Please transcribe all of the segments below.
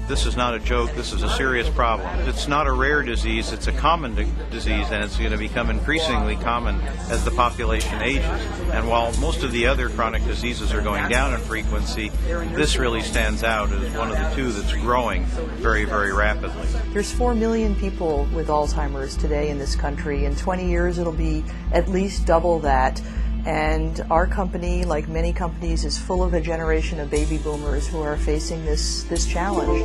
this is not a joke, this is a serious problem. It's not a rare disease, it's a common disease, and it's going to become increasingly common as the population ages. And while most of the other chronic diseases are going down in frequency, this really stands out as one of the two that's growing very, very rapidly. There's 4 million people with Alzheimer's today in this country. In 20 years it'll be at least double that. And our company, like many companies, is full of a generation of baby boomers who are facing this challenge.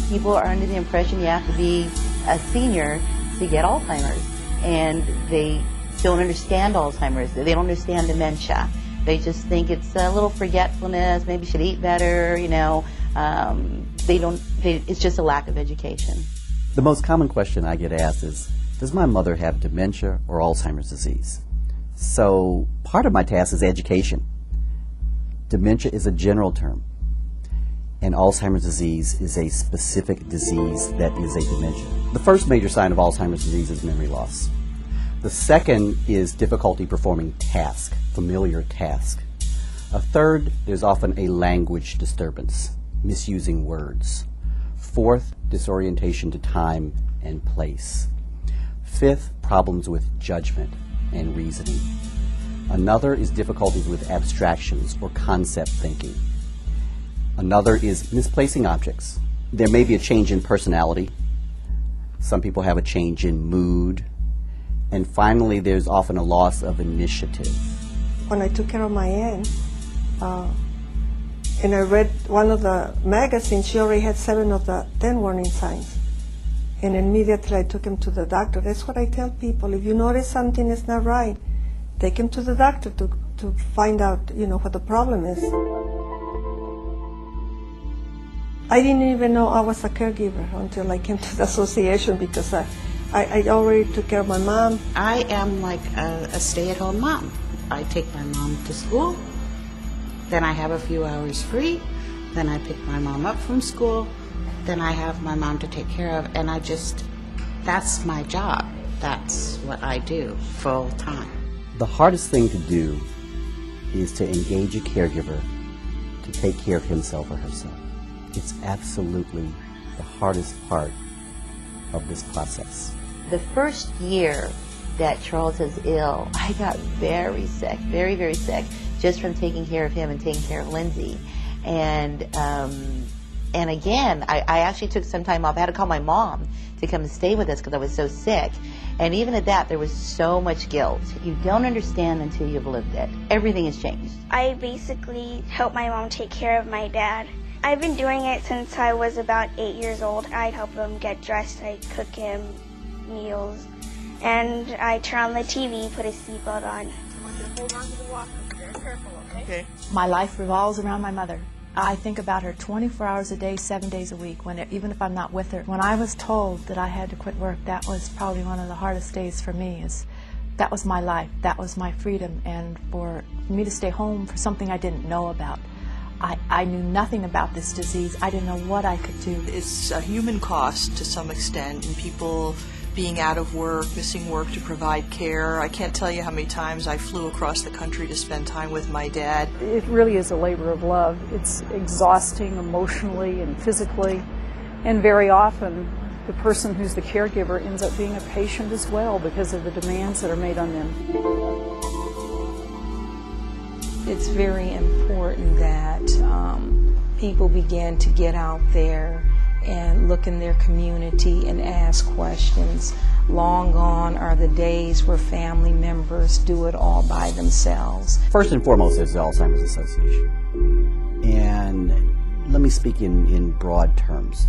People are under the impression you have to be a senior to get Alzheimer's, and they don't understand Alzheimer's. They don't understand dementia. They just think it's a little forgetfulness, maybe should eat better, you know. It's just a lack of education. The most common question I get asked is, does my mother have dementia or Alzheimer's disease? So part of my task is education. Dementia is a general term, and Alzheimer's disease is a specific disease that is a dementia. The first major sign of Alzheimer's disease is memory loss. The second is difficulty performing task, familiar task. A third, there's often a language disturbance, misusing words. Fourth, disorientation to time and place. Fifth, problems with judgment and reasoning. Another is difficulties with abstractions or concept thinking. Another is misplacing objects. There may be a change in personality. Some people have a change in mood. And finally, there's often a loss of initiative. When I took care of my aunt, and I read one of the magazines, she already had 7 of the 10 warning signs. And immediately I took him to the doctor. That's what I tell people. If you notice something is not right, take him to the doctor to find out, you know, what the problem is. I didn't even know I was a caregiver until I came to the association, because I already took care of my mom. I am like a stay-at-home mom. I take my mom to school, then I have a few hours free, then I pick my mom up from school, then I have my mom to take care of, and that's my job. That's what I do full time. The hardest thing to do is to engage a caregiver to take care of himself or herself. It's absolutely the hardest part of this process. The first year that Charles is ill, I got very sick, very, very sick, just from taking care of him and taking care of Lindsay. And again, I actually took some time off. I had to call my mom to come and stay with us because I was so sick. And even at that, there was so much guilt. You don't understand until you've lived it. Everything has changed. I basically help my mom take care of my dad. I've been doing it since I was about 8 years old. I'd help him get dressed, I'd cook him meals, and I'd turn on the TV, put his seatbelt on. I want you to hold on to the walker. Be very careful, okay? My life revolves around my mother. I think about her 24 hours a day, 7 days a week, even if I'm not with her. When I was told that I had to quit work, that was probably one of the hardest days for me. That was my life, that was my freedom, and for me to stay home for something I didn't know about. I knew nothing about this disease. I didn't know what I could do. It's a human cost to some extent, and people being out of work, missing work to provide care. I can't tell you how many times I flew across the country to spend time with my dad. It really is a labor of love. It's exhausting emotionally and physically, and very often the person who's the caregiver ends up being a patient as well because of the demands that are made on them. It's very important that people begin to get out there and look in their community and ask questions. Long gone are the days where family members do it all by themselves. First and foremost, there's the Alzheimer's Association. And let me speak in broad terms.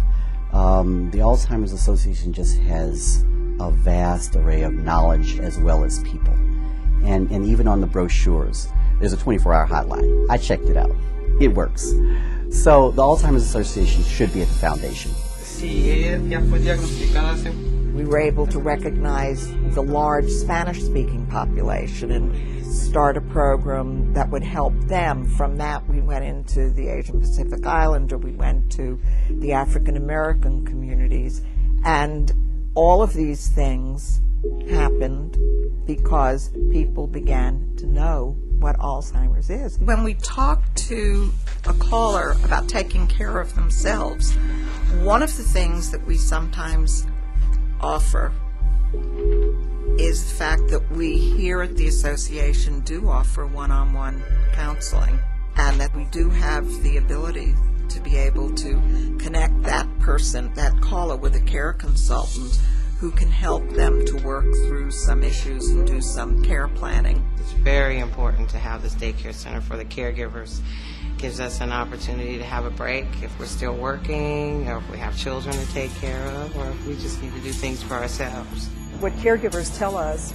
The Alzheimer's Association just has a vast array of knowledge as well as people. And even on the brochures, there's a 24-hour hotline. I checked it out. It works. So the Alzheimer's Association should be at the foundation. We were able to recognize the large Spanish-speaking population and start a program that would help them. From that, we went into the Asian Pacific Islander, we went to the African American communities, and all of these things happened because people began to know what Alzheimer's is. When we talk to a caller about taking care of themselves, one of the things that we sometimes offer is the fact that we here at the association do offer one-on-one counseling, and that we do have the ability to be able to connect that person, that caller, with a care consultant who can help them to work through some issues and do some care planning. It's very important to have this daycare center for the caregivers. It gives us an opportunity to have a break if we're still working, or if we have children to take care of, or if we just need to do things for ourselves. What caregivers tell us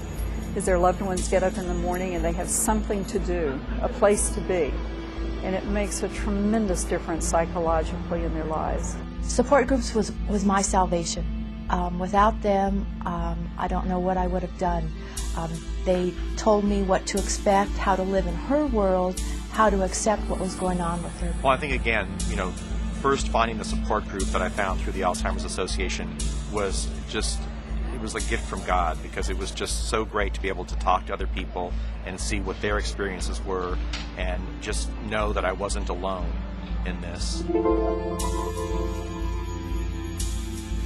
is their loved ones get up in the morning and they have something to do, a place to be, and it makes a tremendous difference psychologically in their lives. Support groups was my salvation. Without them, I don't know what I would have done. They told me what to expect, how to live in her world, how to accept what was going on with her. Well, I think, again, first finding the support group that I found through the Alzheimer's Association was just, it was a gift from God, because it was just so great to be able to talk to other people and see what their experiences were, and just know that I wasn't alone in this.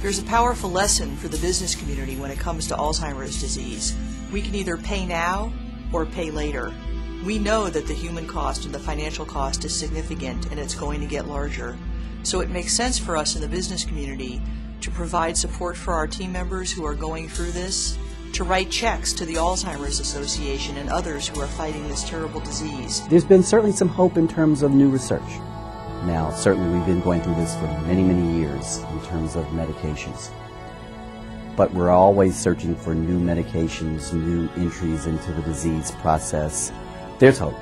There's a powerful lesson for the business community when it comes to Alzheimer's disease. We can either pay now or pay later. We know that the human cost and the financial cost is significant, and it's going to get larger. So it makes sense for us in the business community to provide support for our team members who are going through this, to write checks to the Alzheimer's Association and others who are fighting this terrible disease. There's been certainly some hope in terms of new research. Now, certainly we've been going through this for many, many years in terms of medications. But we're always searching for new medications, new entries into the disease process. There's hope.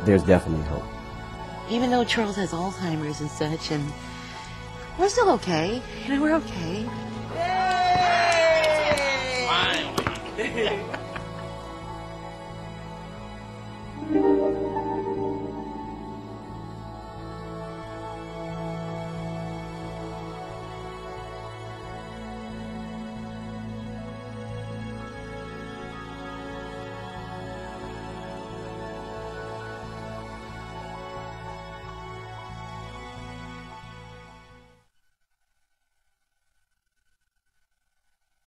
There's definitely hope. Even though Charles has Alzheimer's and such, and we're still okay. We're okay. Yay!